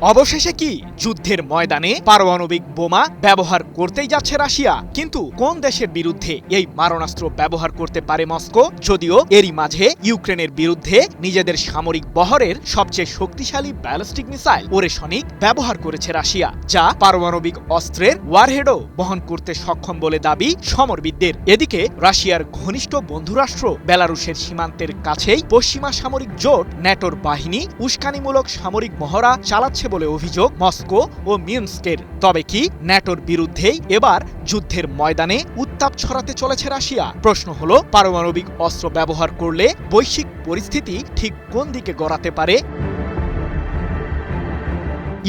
অবশেষে কি যুদ্ধের ময়দানে পারমাণবিক বোমা ব্যবহার করতেই যাচ্ছে রাশিয়া? কিন্তু কোন দেশের বিরুদ্ধে এই মারণাস্ত্র ব্যবহার করতে পারে মস্কো? যদিও এরই মাঝে ইউক্রেনের বিরুদ্ধে নিজেদের সামরিক বহরের সবচেয়ে শক্তিশালী ব্যালিস্টিক মিসাইল ওরেশনিক ব্যবহার করেছে রাশিয়া, যা পারমাণবিক অস্ত্রের ওয়ারহেডও বহন করতে সক্ষম বলে দাবি সমরবিদদের। এদিকে রাশিয়ার ঘনিষ্ঠ বন্ধুরাষ্ট্র বেলারুশের সীমান্তের কাছেই পশ্চিমা সামরিক জোট ন্যাটোর বাহিনী উস্কানিমূলক সামরিক মহড়া চালাচ্ছে বলে অভিযোগ মস্কো ও মিনস্কের। তবে কি ন্যাটোর বিরুদ্ধেই এবার যুদ্ধের ময়দানে উত্তাপ ছড়াতে চলেছে রাশিয়া? প্রশ্ন হলো, পারমাণবিক অস্ত্র ব্যবহার করলে বৈশ্বিক পরিস্থিতি ঠিক কোন দিকে গড়াতে পারে?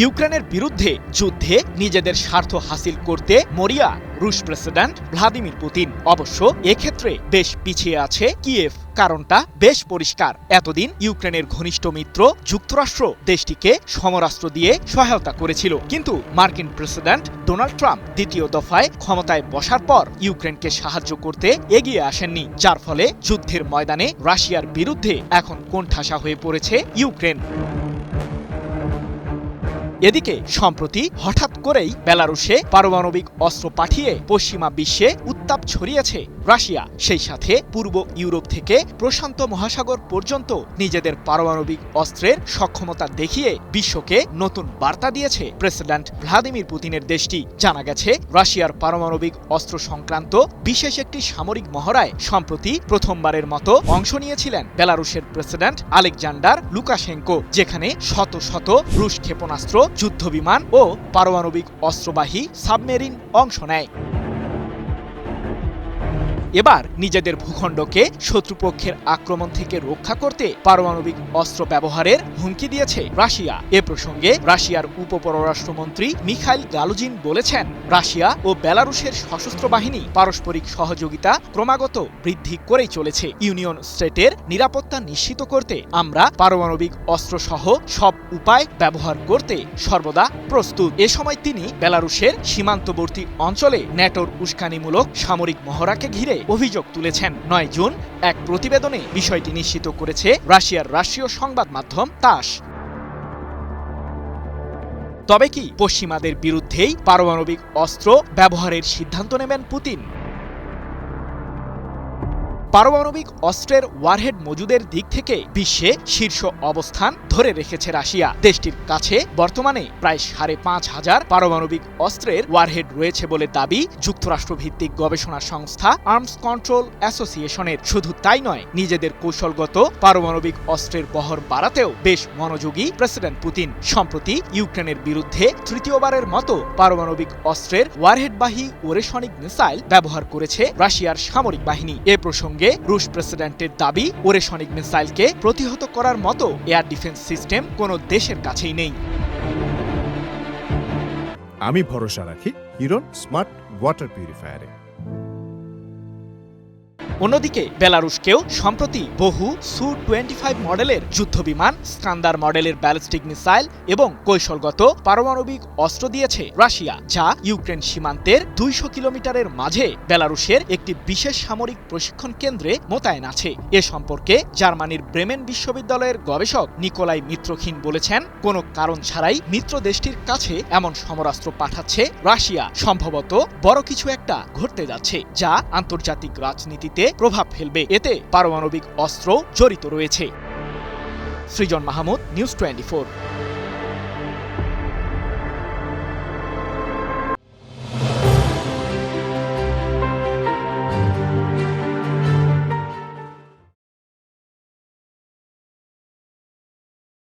ইউক্রেনের বিরুদ্ধে যুদ্ধে নিজেদের স্বার্থ হাসিল করতে মরিয়া রুশ প্রেসিডেন্ট ভ্লাদিমির পুতিন। অবশ্য এক্ষেত্রে বেশ পিছিয়ে আছে কিয়েভ। কারণটা বেশ পরিষ্কার। এতদিন ইউক্রেনের ঘনিষ্ঠ মিত্র যুক্তরাষ্ট্র দেশটিকে সমরাস্ত্র দিয়ে সহায়তা করেছিল, কিন্তু মার্কিন প্রেসিডেন্ট ডোনাল্ড ট্রাম্প দ্বিতীয় দফায় ক্ষমতায় বসার পর ইউক্রেনকে সাহায্য করতে এগিয়ে আসেননি, যার ফলে যুদ্ধের ময়দানে রাশিয়ার বিরুদ্ধে এখন কোণঠাসা হয়ে পড়েছে ইউক্রেন। এদিকে সম্প্রতি হঠাৎ করেই বেলারুশে পারমাণবিক অস্ত্র পাঠিয়ে পশ্চিমা বিশ্বে উত্তাপ ছড়িয়েছে রাশিয়া। সেই সাথে পূর্ব ইউরোপ থেকে প্রশান্ত মহাসাগর পর্যন্ত নিজেদের পারমাণবিক অস্ত্রের সক্ষমতা দেখিয়ে বিশ্বকে নতুন বার্তা দিয়েছে প্রেসিডেন্ট ভ্লাদিমির পুতিনের দেশটি। জানা গেছে, রাশিয়ার পারমাণবিক অস্ত্র সংক্রান্ত বিশেষ একটি সামরিক মহড়ায় সম্প্রতি প্রথমবারের মতো অংশ নিয়েছিলেন বেলারুশের প্রেসিডেন্ট আলেকজান্ডার লুকাশেঙ্কো, যেখানে শত শত রুশ ক্ষেপণাস্ত্র, যুদ্ধবিমান ও পারমাণবিক অস্ত্রবাহী সাবমেরিন অংশ নেয়। এবার নিজেদের ভূখণ্ডকে শত্রুপক্ষের আক্রমণ থেকে রক্ষা করতে পারমাণবিক অস্ত্র ব্যবহারের হুমকি দিয়েছে রাশিয়া। এ প্রসঙ্গে রাশিয়ার উপপররাষ্ট্রমন্ত্রী মিখাইল গালুজিন বলেছেন, রাশিয়া ও বেলারুশের সশস্ত্র বাহিনী পারস্পরিক সহযোগিতা ক্রমাগত বৃদ্ধি করেই চলেছে। ইউনিয়ন স্টেটের নিরাপত্তা নিশ্চিত করতে আমরা পারমাণবিক অস্ত্র সহ সব উপায় ব্যবহার করতে সর্বদা প্রস্তুত। এ সময় তিনি বেলারুশের সীমান্তবর্তী অঞ্চলে ন্যাটোর উস্কানিমূলক সামরিক মহড়াকে ঘিরে অভিযোগ তুলেছেন। ৯ জুন এক প্রতিবেদনে বিষয়টি নিশ্চিত করেছে রাশিয়ার রাষ্ট্রীয় সংবাদ মাধ্যম তাস। তবে কি পশ্চিমাদের বিরুদ্ধেই পারমাণবিক অস্ত্র ব্যবহারের সিদ্ধান্ত নেবেন পুতিন? পারমাণবিক অস্ত্রের ওয়ারহেড মজুদের দিক থেকে বিশ্বে শীর্ষ অবস্থান ধরে রেখেছে রাশিয়া। দেশটির কাছে বর্তমানে প্রায় ৫,৫০০ পারমাণবিক অস্ত্রের ওয়ারহেড রয়েছে বলে দাবি যুক্তরাষ্ট্রভিত্তিক গবেষণা সংস্থা আর্মস কন্ট্রোল অ্যাসোসিয়েশনের। শুধু তাই নয়, নিজেদের কৌশলগত পারমাণবিক অস্ত্রের বহর বাড়াতেও বেশ মনোযোগী প্রেসিডেন্ট পুতিন। সম্প্রতি ইউক্রেনের বিরুদ্ধে তৃতীয়বারের মতো পারমাণবিক অস্ত্রের ওয়ারহেডবাহী ওরেশনিক মিসাইল ব্যবহার করেছে রাশিয়ার সামরিক বাহিনী। এ প্রসঙ্গে রুশ প্রেসিডেন্টের দাবি, ওরেশনিক মিসাইলকে প্রতিহত করার মতো এয়ার ডিফেন্স সিস্টেম কোনো দেশের কাছেই নেই। আমি ভরসা রাখি হিরন স্মার্ট ওয়াটার পিউরিফায়ারে। অন্যদিকে বেলারুশকেও সম্প্রতি বহু সু-25 মডেলের যুদ্ধবিমান, স্কান্দার মডেলের ব্যালিস্টিক মিসাইল এবং কৌশলগত পারমাণবিক অস্ত্র দিয়েছে রাশিয়া, যা ইউক্রেন সীমান্তের ২০০ কিলোমিটারের মাঝে বেলারুশের একটি বিশেষ সামরিক প্রশিক্ষণ কেন্দ্রে মোতায়েন আছে। এ সম্পর্কে জার্মানির ব্রেমেন বিশ্ববিদ্যালয়ের গবেষক নিকোলাই মিত্রখিন বলেছেন, কোনো কারণ ছাড়াই মিত্র দেশটির কাছে এমন সমরাস্ত্র পাঠাচ্ছে রাশিয়া। সম্ভবত বড় কিছু একটা ঘটতে যাচ্ছে, যা আন্তর্জাতিক রাজনীতিতে প্রভাব ফেলবে। এতে পারমাণবিক অস্ত্র জড়িত রয়েছে। সৃজন মাহমুদ, নিউজ 24।